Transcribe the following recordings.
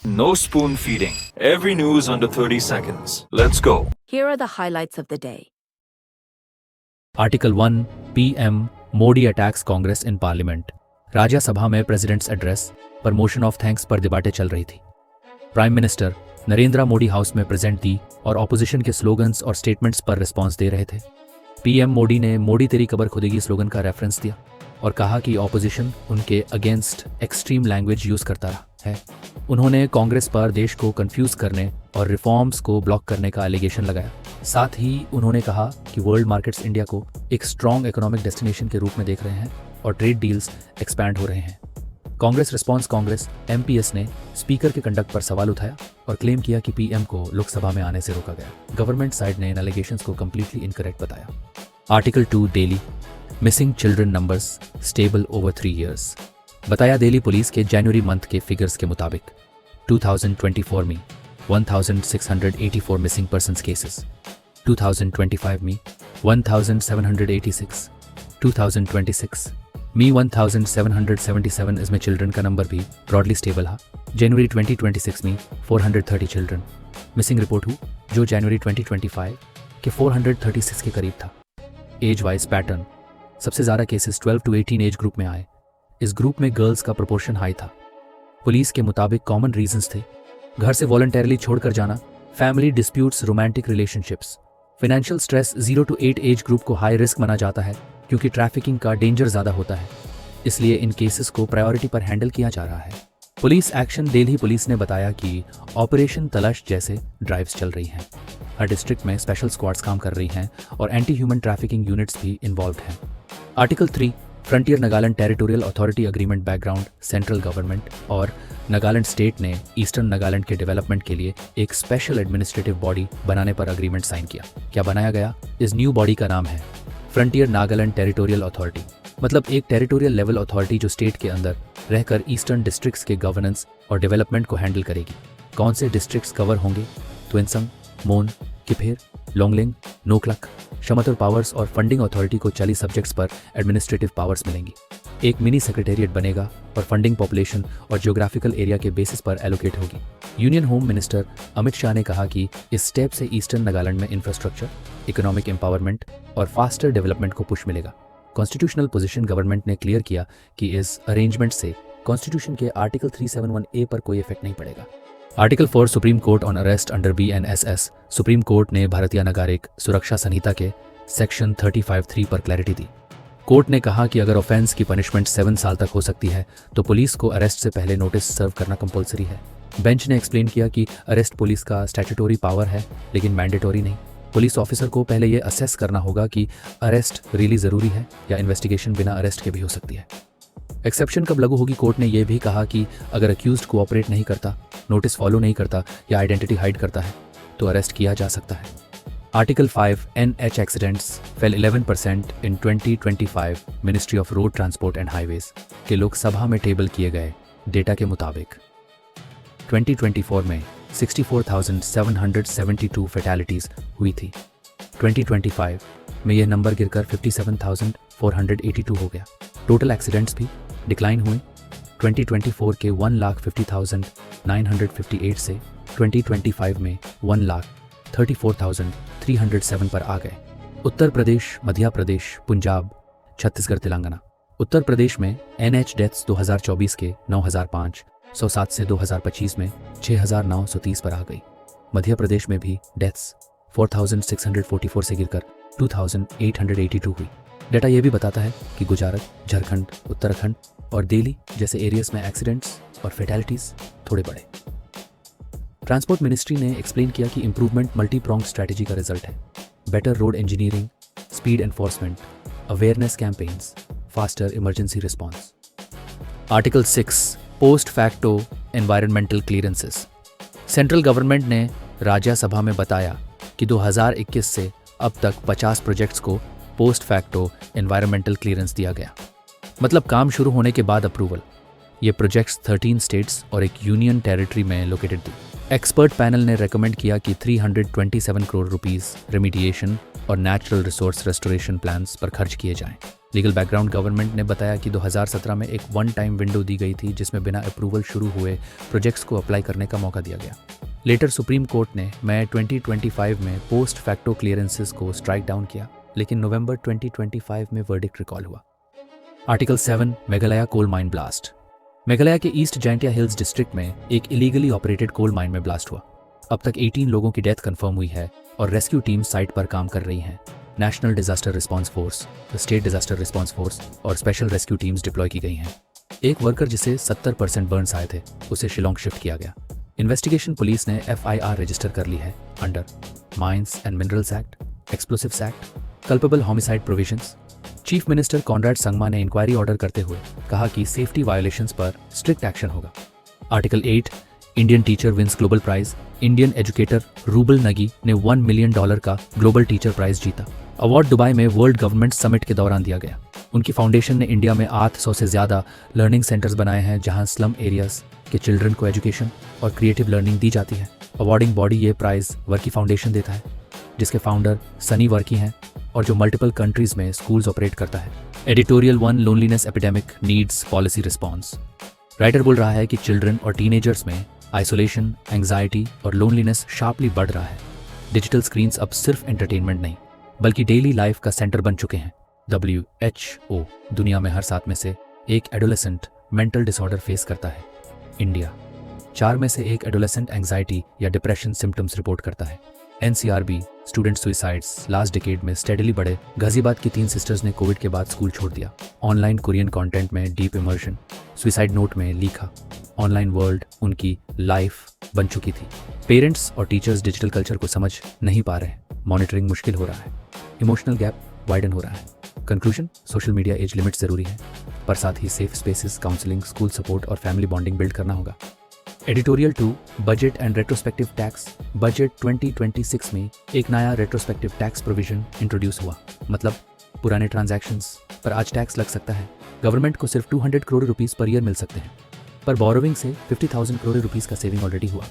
No spoon feeding. Every news under 30 seconds. Let's go. Here are the highlights of the day. Article 1 PM Modi attacks Congress in Parliament. Rajya Sabha में presidents address पर motion of thanks पर डिबाटें चल रही थी। Prime minister Narendra Modi house में present थी और opposition के स्लोगन्स और स्टेटमेंट्स पर रिस्पांस दे रहे थे। पीएम मोदी ने मोदी तेरी कबर खुदेगी स्लोगन का रेफरेंस दिया और कहा कि ऑपोजिशन उनके अगेंस्ट एक्सट्रीम लैंग्वेज यूज करता रहा है। उन्होंने कांग्रेस पर देश को कंफ्यूज करने और रिफॉर्म्स को ब्लॉक करने का एलिगेशन लगाया। साथ ही उन्होंने कहा कि वर्ल्ड मार्केट्स इंडिया को एक स्ट्रॉन्ग इकोनॉमिक डेस्टिनेशन के रूप में देख रहे हैं और ट्रेड डील्स एक्सपैंड हो रहे हैं। कांग्रेस रिस्पांस कांग्रेस एमपीएस ने स्पीकर के कंडक्ट पर सवाल उठाया और क्लेम किया कि पीएम को लोकसभा में आने से रोका गया। गवर्नमेंट साइड ने इन एलिगेशंस को कंप्लीटली इनकरेक्ट बताया। Article 2 Delhi missing children numbers stable over 3 years। बताया दिल्ली पुलिस के जनवरी मंथ के फिगर्स के मुताबिक 2024 में 1684 मिसिंग पर्सन्स केसेस, 2025 में 1786, 2026 में 1777। इसमें चिल्ड्रन का नंबर भी ब्रॉडली स्टेबल है। जनवरी 2026 में 430 चिल्ड्रन मिसिंग रिपोर्ट हुई, जो जनवरी 2025 के 436 के करीब था। एज वाइज पैटर्न, सबसे ज़्यादा केसेस 12 to 18 एज ग्रुप में आए। इस ग्रुप में गर्ल्स का प्रोपोर्शन हाई था। पुलिस के मुताबिक कॉमन रीजंस थे घर से वॉलंटरली छोड़कर जाना, family disputes, romantic relationships. Financial stress 0 to 8 age group को हाई रिस्क माना जाता है क्योंकि ट्रैफिकिंग का डेंजर ज़्यादा होता है, इसलिए इन केसेस को प्रायोरिटी पर हैंडल किया जा रहा है। पुलिस एक्शन दिल्ली पुलिस ने बताया कि ऑपरेशन तलाश जैसे ड्राइव्स चल रही हैं। हर डिस्ट्रिक्ट में स्पेशल स्क्वाड्स काम कर रही हैं और एंटी ह्यूमन ट्रैफिकिंग यूनिट्स भी इन्वॉल्व हैं। Article 3 frontier Nagaland territorial authority agreement background. Central government और नागालैंड स्टेट ने ईस्टर्न नागालैंड के डेवलपमेंट के लिए एक स्पेशल एडमिनिस्ट्रेटिव बॉडी बनाने पर अग्रीमेंट साइन किया। क्या बनाया गया? इस न्यू बॉडी का नाम है फ्रंटियर नागालैंड टेरिटोरियल अथॉरिटी, मतलब एक टेरिटोरियल लेवल अथॉरिटी जो स्टेट के अंदर रहकर ईस्टर्न डिस्ट्रिक्ट्स के गवर्नेंस और डेवलपमेंट को हैंडल करेगी। कौन से डिस्ट्रिक्ट्स कवर होंगे? त्विनसम, मोन, किफेर, लोंगलिंग, नोकलक। शमतर पावर्स और फंडिंग अथॉरिटी को 40 सब्जेक्ट्स पर एडमिनिस्ट्रेटिव पावर्स मिलेंगी। एक मिनी सेक्रेटेरिएट बनेगा और फंडिंग पॉपुलेशन और ज्योग्राफिकल एरिया के बेसिस पर एलोकेट होगी। Union home minister Amit Shah ने कहा कि इस स्टेप से ईस्टर्न नागालैंड में इंफ्रास्ट्रक्चर, इकोनॉमिक एम्पावरमेंट और फास्टर डेवलपमेंट को पुश मिलेगा। कॉन्स्टिट्यूशनल पोजीशन गवर्नमेंट ने क्लियर किया कि इस अरेंजमेंट से कॉन्स्टिट्यूशन के आर्टिकल 371A पर कोई इफेक्ट नहीं पड़ेगा। Article 4 supreme court on arrest under BNSS। Supreme court ने भारतीय नागरिक सुरक्षा संहिता के सेक्शन 35(3) पर क्लैरिटी दी। कोर्ट ने कहा कि अगर ऑफेंस की पनिशमेंट 7 साल तक हो सकती है तो पुलिस को अरेस्ट से पहले नोटिस सर्व करना कंपलसरी है। बेंच ने एक्सप्लेन किया कि अरेस्ट पुलिस का स्टैट्यूटोरी पावर है लेकिन मैंडेटरी नहीं। पुलिस ऑफिसर को पहले ये असेस करना होगा कि अरेस्ट रियली ज़रूरी है या इन्वेस्टिगेशन बिना अरेस्ट के भी हो सकती है। एक्सेप्शन कब लागू होगी? कोर्ट ने यह भी कहा कि अगर अक्यूज्ड कोऑपरेट नहीं करता, नोटिस फॉलो नहीं करता या आइडेंटिटी हाइड करता है तो अरेस्ट किया जा सकता है। Article 5 NH accidents fail 11% in 2025। Ministry of road transport and highways के लोकसभा में टेबल किए गए डेटा के मुताबिक 2024 में 64,772 फैटेलिटीज हुई थी। 2025 में यह नंबर गिरकर 57,482 हो गया। टोटल एक्सीडेंट्स भी डिक्लाइन हुए। 2024 के 1,50,958 से 2025 में 1,34,307 पर आ गए। उत्तर प्रदेश, मध्य प्रदेश, पंजाब, छत्तीसगढ़, तेलंगाना। उत्तर प्रदेश में NH डेथ्स 2024 के 9,507 से 2025 में 6,930 पर आ गई। मध्य प्रदेश में भी डेथ्स 4,644 से गिरकर 2,882 हुई। डेटा यह भी बताता है कि गुजरात, झारखंड, उत्तराखंड और दिल्ली जैसे एरियाज में एक्सीडेंट्स और फैटेलिटीज थोड़े बढ़े। ट्रांसपोर्ट मिनिस्ट्री ने एक्सप्लेन किया कि इंप्रूवमेंट मल्टी प्रोंग स्ट्रैटेजी का रिजल्ट है। Better road engineering, speed enforcement, awareness campaigns, faster emergency response. Article 6 post facto environmental clearances. Central government ने राज्यसभा में बताया कि 2021 से अब तक 50 प्रोजेक्ट्स को पोस्ट फैक्टो एनवायरमेंटल क्लियरेंस दिया गया, मतलब काम शुरू होने के बाद अप्रूवल। ये प्रोजेक्ट्स 13 स्टेट्स और एक यूनियन टेरिटरी में लोकेटेड थी। एक्सपर्ट पैनल ने रेकमेंड किया कि 327 करोड़ रुपीस रेमिडिएशन और नेचुरल रिसोर्स रेस्टोरेशन प्लान्स पर खर्च किए जाएं। लीगल बैकग्राउंड गवर्नमेंट ने बताया कि 2017 में एक वन टाइम विंडो दी गई थी जिसमें बिना अप्रूवल शुरू हुए प्रोजेक्ट्स को अप्लाई करने का मौका दिया गया। लेटर सुप्रीम कोर्ट ने मई 2025 में पोस्ट फैक्टो क्लियरेंसेस को स्ट्राइक डाउन किया, लेकिन नवंबर 2025 में वर्डिक्ट रिकॉल हुआ। Article 7 Meghalaya coal mine blast. Meghalaya के ईस्ट जैंटिया हिल्स डिस्ट्रिक्ट में एक इलीगली ऑपरेटेड कोल माइन में ब्लास्ट हुआ। अब तक 18 लोगों की डेथ कंफर्म हुई है और रेस्क्यू टीम साइट पर काम कर रही हैं। National disaster response force, state disaster response force और स्पेशल रेस्क्यू टीम्स डिप्लॉय की गई हैं। एक वर्कर जिसे 70% बर्न्स आए थे उसे शिलोंग शिफ्ट किया गया। इन्वेस्टिगेशन पुलिस ने FIR रजिस्टर कर ली है under mines and minerals act, explosives act, culpable homicide provisions. Chief minister Conrad Sangma ने इंक्वायरी ऑर्डर करते हुए कहा कि सेफ्टी वायोलेशंस पर स्ट्रिक्ट एक्शन होगा। Article 8 Indian teacher wins global prize. Indian educator Rouble Nagi ने $1 मिलियन का ग्लोबल टीचर प्राइज जीता। अवार्ड दुबई में वर्ल्ड गवर्नमेंट समिट के दौरान दिया गया। उनकी फाउंडेशन ने इंडिया में 800 से ज़्यादा लर्निंग सेंटर्स बनाए हैं जहां स्लम एरियाज के चिल्ड्रन को एजुकेशन और क्रिएटिव लर्निंग दी जाती है। अवार्डिंग बॉडी ये प्राइज वर्की फाउंडेशन देता है, जिसके फाउंडर सनी वर्की हैं और जो मल्टीपल कंट्रीज में स्कूल्स ऑपरेट करता है। Editorial 1 loneliness epidemic needs policy response. Writer बोल रहा है कि चिल्ड्रन और टीनेजर्स में आइसोलेशन, एंग्जाइटी और लोनलीनेस शार्पली बढ़ रहा है। डिजिटल स्क्रीन्स अब सिर्फ एंटरटेनमेंट नहीं बल्कि डेली लाइफ का सेंटर बन चुके हैं। WHO दुनिया में हर 7 में से एक एडोलेसेंट मेंटल डिसऑर्डर फेस करता है। इंडिया 4 में से एक एडोलेसेंट एंग्जाइटी या डिप्रेशन सिम्टम्स रिपोर्ट करता है। NCRB student suicides last decade में स्टेडली बढ़े। गाजियाबाद की 3 सिस्टर्स ने कोविड के बाद स्कूल छोड़ दिया। ऑनलाइन कोरियन कंटेंट में डीप इमर्शन। सुइसाइड नोट में लिखा ऑनलाइन वर्ल्ड उनकी लाइफ बन चुकी थी। पेरेंट्स और टीचर्स डिजिटल कल्चर को समझ नहीं पा रहे। मॉनिटरिंग मुश्किल हो रहा है। इमोशनल गैप वाइडन हो रहा है। Conclusion, social media age limit जरूरी है, पर साथ ही safe spaces, counselling, school support और फैमिली बॉन्डिंग बिल्ड करना होगा। Editorial 2 budget and retrospective tax. Budget 2026 में एक नया रेट्रोस्पेक्टिव टैक्स प्रोविजन इंट्रोड्यूस हुआ। मतलब पुराने ट्रांजैक्शंस पर आज टैक्स लग सकता है। गवर्नमेंट को सिर्फ 200 करोड़ रुपीस पर ईयर मिल सकते हैं, पर बोरोविंग से 50,000 करोड़ रुपीस का सेविंग ऑलरेडी हुआ।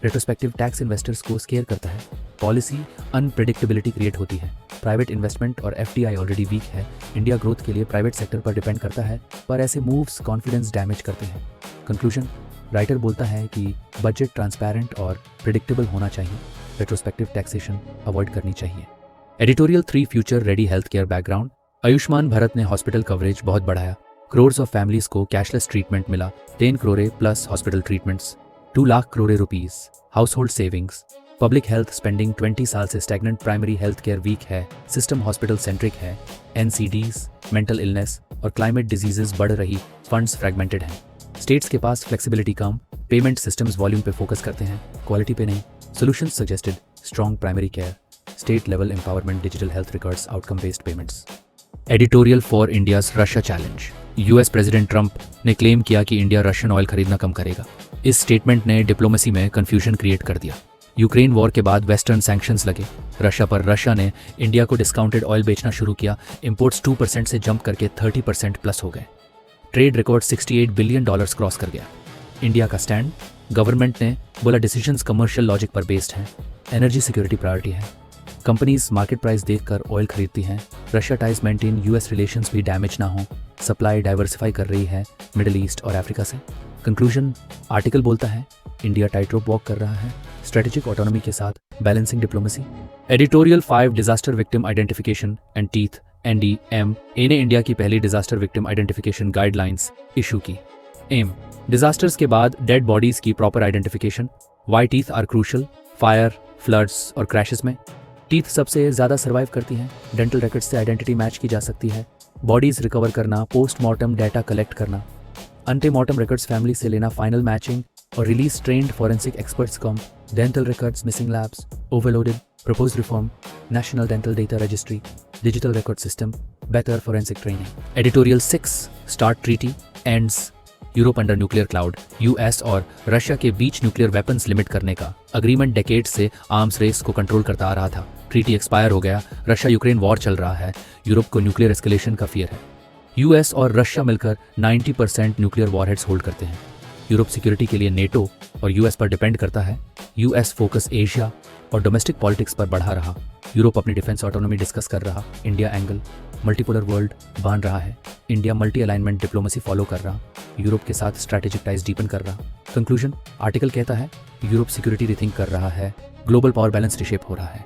रेट्रोस्पेक्टिव टैक्स इन्वेस्टर्स को स्केयर करता है। पॉलिसी अनप्रेडिक्टेबिलिटी क्रिएट होती है। प्राइवेट इन्वेस्टमेंट और FDI ऑलरेडी वीक है। इंडिया ग्रोथ के लिए प्राइवेट सेक्टर पर डिपेंड करता है, पर ऐसे मूव्स कॉन्फिडेंस डैमेज करते हैं। कंक्लूजन, राइटर बोलता है कि बजट ट्रांसपेरेंट और प्रिडिक्टेबल होना चाहिए। रेट्रोस्पेक्टिव टैक्सेशन अवॉइड करनी चाहिए। Editorial 3 future ready health care background. Ayushman Bharat ने हॉस्पिटल कवरेज बहुत बढ़ाया। करोर्स ऑफ फैमिलीज को कैशलेस ट्रीटमेंट मिला। 10 crore plus hospital treatments, 2 lakh crore rupees household savings. Public health spending 20 साल से stagnant. Primary health care weak है। सिस्टम हॉस्पिटल सेंट्रिक है। NCDs, मेंटल इलनेस और क्लाइमेट डिजीजेस बढ़ रही। फंड्स फ्रेगमेंटेड हैं। स्टेट्स के पास फ्लेक्सिबिलिटी कम। पेमेंट सिस्टम्स वॉल्यूम पे फोकस करते हैं, क्वालिटी पे नहीं। Solutions suggested, strong primary care, state level empowerment, digital health records, outcome based payments. Editorial 4 India's Russia challenge. US president Trump ने क्लेम किया कि इंडिया रशियन ऑयल खरीदना कम करेगा। इस स्टेटमेंट ने डिप्लोमेसी में कंफ्यूजन क्रिएट कर दिया। यूक्रेन वॉर के बाद वेस्टर्न सैंक्शंस लगे रशिया पर। रशिया ने इंडिया को डिस्काउंटेड ऑयल बेचना शुरू किया। इंपोर्ट्स 2% से जंप करके 30% प्लस हो गए। ट्रेड रिकॉर्ड $68 बिलियन क्रॉस कर गया। इंडिया का स्टैंड, गवर्नमेंट ने बोला डिसीजंस कमर्शियल लॉजिक पर बेस्ड हैं। एनर्जी सिक्योरिटी प्रायोरिटी है। कंपनीज मार्केट प्राइस देखकर ऑयल खरीदती हैं। Russia ties maintain, US relations भी डैमेज ना हो। सप्लाई डाइवर्सिफाई कर रही है मिडिल ईस्ट और अफ्रीका से। कंक्लूजन, आर्टिकल बोलता है इंडिया टाइट रोप वॉक कर रहा है स्ट्रेटेजिक ऑटोनॉमी के साथ, balancing diplomacy. Editorial 5 disaster victim identification and teeth. NDMA ने इंडिया की पहली disaster victim identification guidelines issue की। एम, डिजास्टर्स के बाद डेड बॉडीज की proper identification. Why teeth are crucial fire, floods और क्रैशेस में। टीथ सबसे ज़्यादा सर्वाइव करती हैं। डेंटल रिकॉर्ड्स से आइडेंटिटी मैच की जा सकती है। बॉडीज रिकवर करना, पोस्टमार्टम डेटा कलेक्ट करना, अंटेमार्टम रिकॉर्ड्स फैमिली से लेना, फाइनल मैचिंग और रिलीज ट्रेंड फॉरेंसिक एक्सपर्ट्स कम। Dental records missing labs, overloaded, propose reform, national dental data registry, digital record system, better forensic training. Editorial 6 start treaty ends. Europe under nuclear cloud. US और Russia के बीच nuclear weapons limit करने का agreement decade से arms race को control करता आ रहा था। ट्रीटी एक्सपायर हो गया। रशिया यूक्रेन वॉर चल रहा है। यूरोप को न्यूक्लियर एस्केलेशन का फियर है। US और रशिया मिलकर 90% न्यूक्लियर वॉरहेड्स होल्ड करते हैं। यूरोप सिक्योरिटी के लिए NATO और US पर डिपेंड करता है। US फोकस एशिया और डोमेस्टिक पॉलिटिक्स पर बढ़ा रहा। यूरोप अपनी डिफेंस ऑटोनॉमी डिस्कस कर रहा, इंडिया एंगल, मल्टीपोलर वर्ल्ड बांध रहा है, India multi alignment diplomacy follow कर रहा, यूरोप के साथ स्ट्रैटेजिक टाइज डीपन कर रहा। कंक्लूजन, आर्टिकल कहता है यूरोप सिक्योरिटी रिथिंक कर रहा है, ग्लोबल पावर बैलेंस रिशेप हो रहा है।